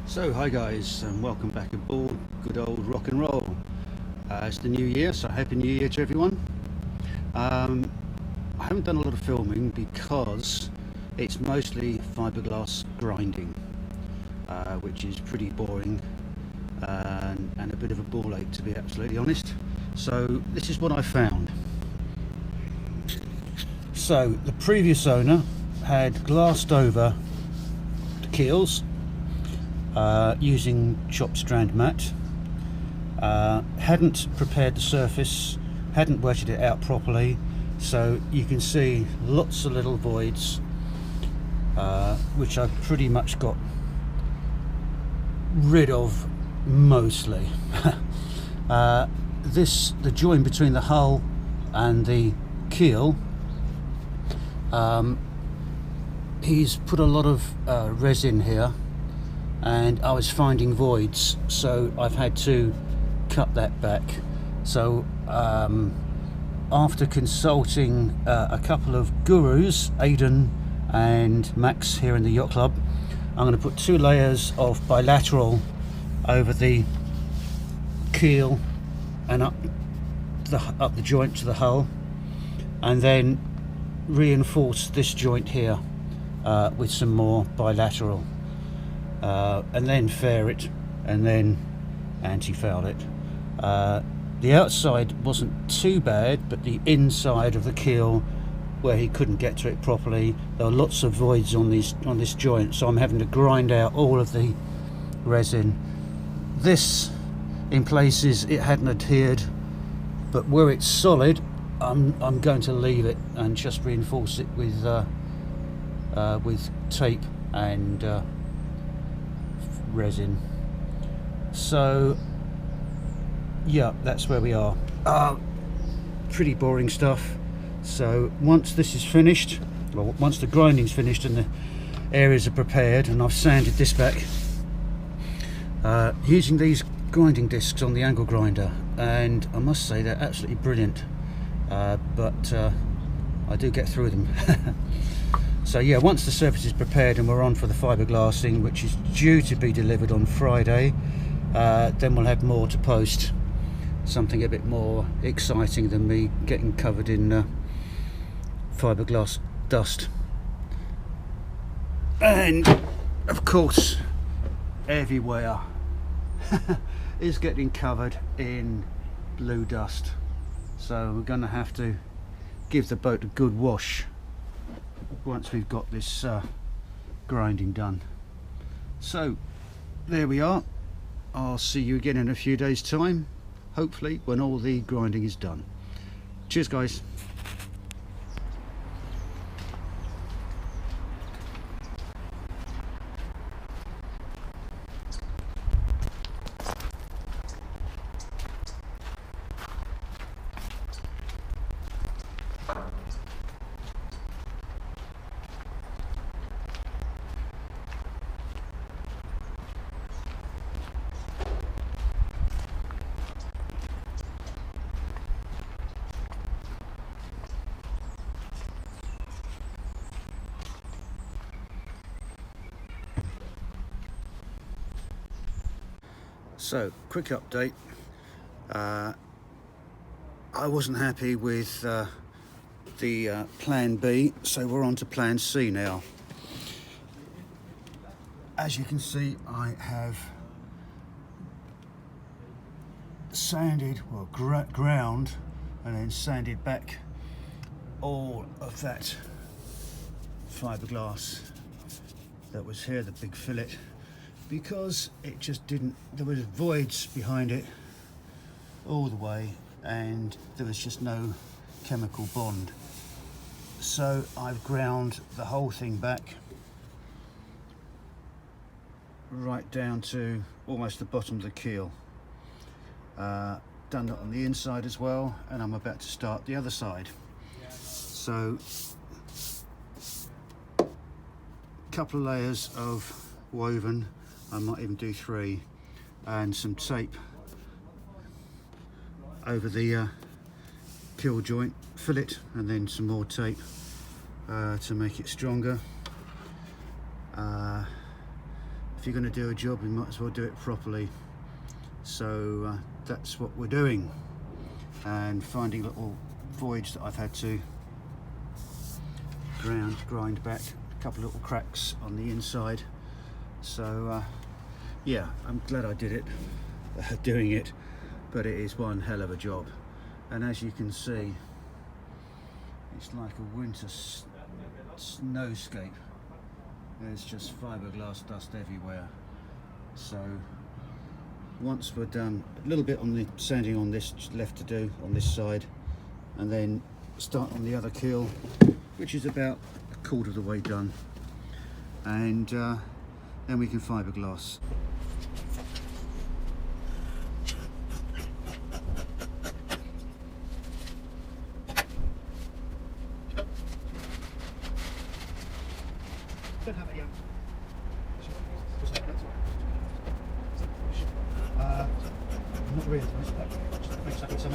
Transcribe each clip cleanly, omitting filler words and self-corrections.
So hi guys, and welcome back aboard good old rock and roll. It's the new year, so happy new year to everyone. I haven't done a lot of filming because it's mostly fiberglass grinding, which is pretty boring and a bit of a ball ache, to be absolutely honest. So this is what I found. So the previous owner had glassed over the keels using chopped strand mat, hadn't prepared the surface, hadn't wetted it out properly, so you can see lots of little voids, which I've pretty much got rid of mostly. The joint between the hull and the keel, he's put a lot of resin here, and I was finding voids, so I've had to cut that back. So after consulting a couple of gurus, Aidan and Max here in the yacht club, I'm going to put 2 layers of bilateral over the keel and up the joint to the hull, and then reinforce this joint here with some more bilateral, and then fair it, and then anti-foul it. The outside wasn't too bad, but the inside of the keel, where he couldn't get to it properly, there are lots of voids on this joint, so I'm having to grind out all of the resin. This, in places, it hadn't adhered, but where it's solid, I'm going to leave it and just reinforce it with tape and resin. So yeah, that's where we are. Pretty boring stuff. So once this is finished, well, once the grinding's finished and the areas are prepared, and I've sanded this back using these grinding discs on the angle grinder, and I must say they're absolutely brilliant, but I do get through them. So yeah, once the surface is prepared and we're on for the fiberglassing, which is due to be delivered on Friday, then we'll have more to post, something a bit more exciting than me getting covered in fiberglass dust. And of course, everywhere is getting covered in blue dust, so we're going to have to give the boat a good wash once we've got this grinding done. So there we are. I'll see you again in a few days time, hopefully when all the grinding is done. Cheers guys. So, quick update. I wasn't happy with the plan B, so we're on to plan C now. As you can see, I have sanded, well, ground and then sanded back all of that fiberglass that was here, the big fillet, because it just didn't, there was voids behind it all the way, and there was just no chemical bond. So I've ground the whole thing back right down to almost the bottom of the keel. Done that on the inside as well, and I'm about to start the other side. So a couple of layers of woven, I might even do 3, and some tape over the keel joint fillet, and then some more tape to make it stronger. if you're going to do a job, you might as well do it properly. So that's what we're doing, and finding little voids that I've had to grind back, a couple of little cracks on the inside. So yeah, I'm glad I did it, doing it, but it is one hell of a job. And as you can see, it's like a winter snowscape. There's just fiberglass dust everywhere. So once we're done, a little bit on the sanding on this left to do on this side, and then start on the other keel, which is about a quarter of the way done, and then we can fiberglass. Don't have it yet. Not really, just makes like some.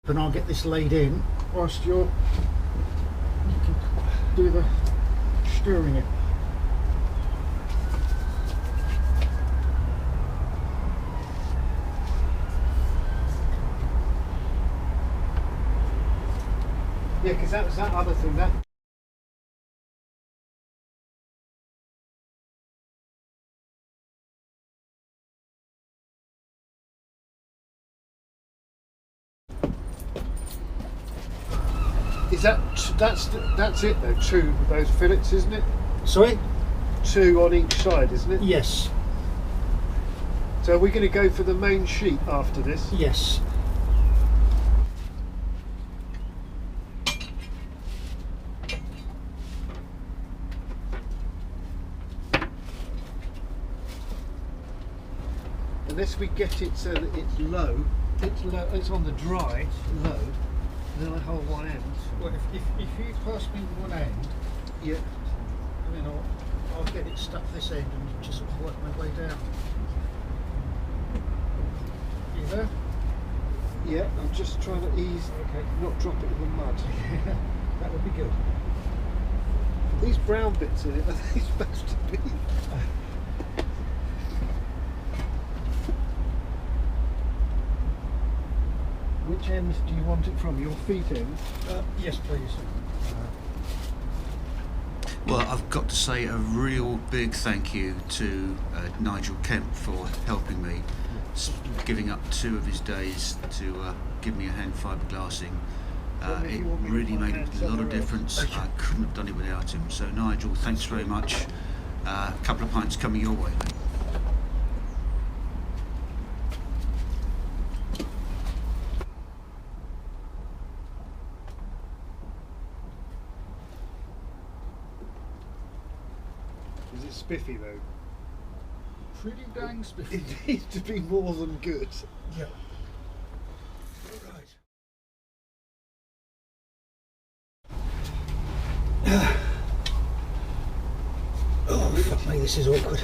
And I'll get this laid in whilst you can do the stirring it. Yeah, because that was that other thing that. Is that's it though? 2 of those fillets, isn't it? Sorry? 2 on each side, isn't it? Yes. So are we going to go for the main sheet after this? Yes. Unless we get it so that it's low, it's on the dry, low, and then I hold one end. Well, if you pass me one end, Yeah. and then I'll get it stuck this end and just sort of work my way down. You there? Yeah, I'm just trying to ease, not drop it in the mud. That would be good. These brown bits in it, are they supposed to be? Which end do you want it from? Your feet end? Yes, please. Well, I've got to say a real big thank you to Nigel Kemp for helping me, giving up 2 of his days to give me a hand fiberglassing. It really made a lot of difference. I couldn't have done it without him. So Nigel, thanks very much. A couple of pints coming your way, mate. Is it spiffy though? Pretty dang spiffy. It needs to be more than good. Yeah. Oh, fuck me, this is awkward.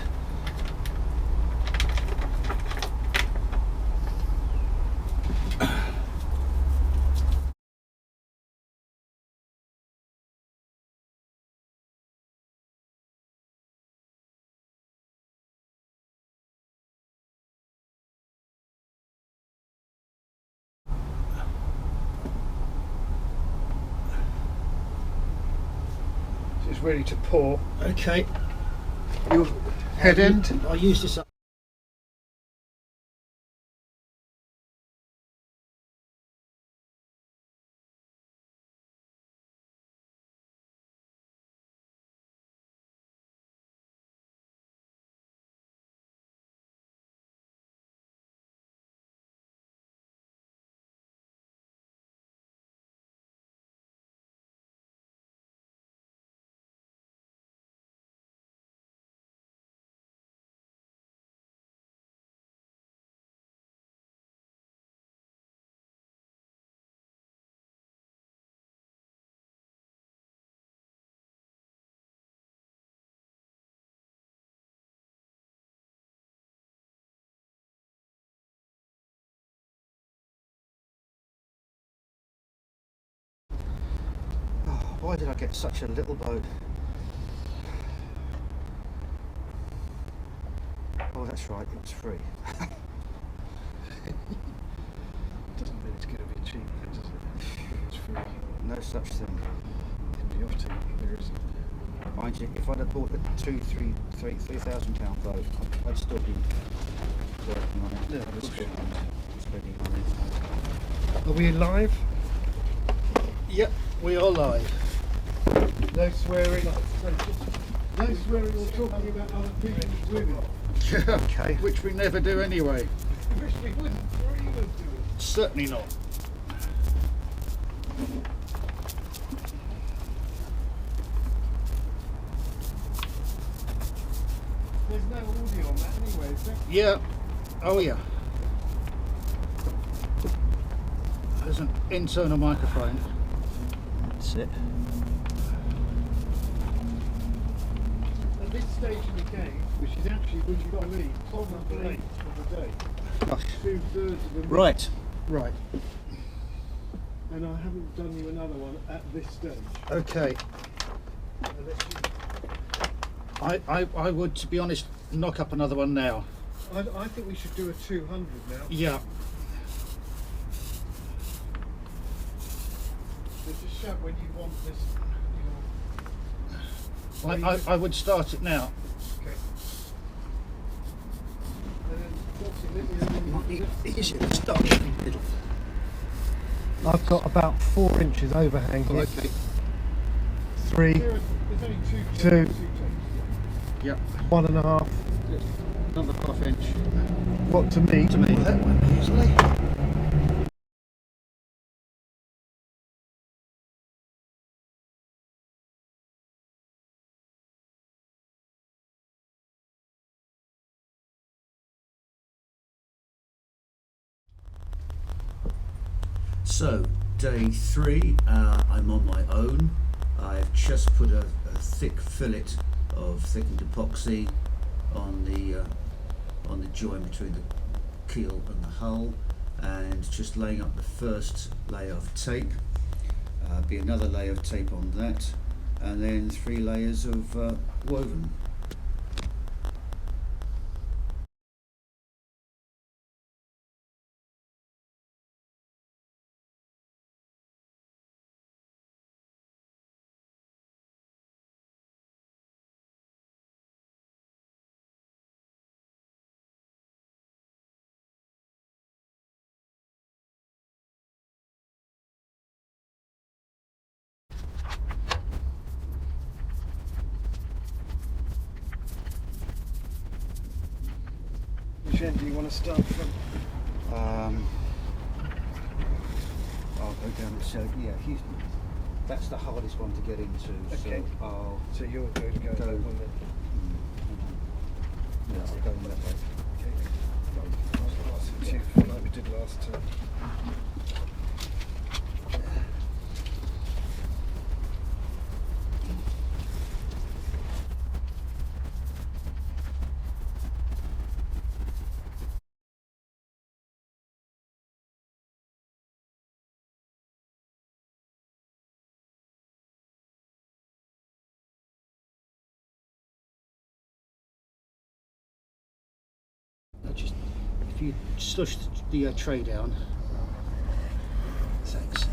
It's ready to pour. Okay. Your head end. I use this up. Why did I get such a little boat? Oh, that's right, it was free. Doesn't mean it's going to be cheap, does it? It's free. No such thing. In the off team, there isn't. Mind you, if I'd have bought a £3,000 boat, I'd still be working on it. Yeah, that's Still good. spending money. Are we live? Yep, we are live. No swearing. No swearing or talking about other people's women. Okay. Which we never do anyway. Which we wouldn't dream of doing. Certainly not. There's no audio on that anyway, is there? Yeah. Oh yeah. There's an internal microphone. That's it. At this stage in the game, which is actually, would you believe, probably 8 of the day. Gosh. 2/3 of the Right. Right. And I haven't done you another one at this stage. Okay. Unless I would, to be honest, knock up another one now. I think we should do a 200 now. Yeah. So just shout when you want this, you know. I would start it now. Okay. And then, obviously, let me Easier to start in the middle. I've got about 4 inches overhang here. Okay. 3, There's only Two. takes. Yep. 1.5. Another half-inch. What to me? To me, that went easily. So, day 3, I'm on my own. I've just put a thick fillet of thickened epoxy on the join between the keel and the hull, and just laying up the first layer of tape. Be another layer of tape on that, and then 3 layers of woven. Which end do you want to start from? I'll go down. So yeah, that's the hardest one to get into. Okay. So I'll So you're going to go that one then. yeah, I'll go that way. Okay. I'll pass it to you like we did last time. if you slush the tray down. Thanks.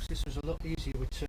This was a lot easier with two.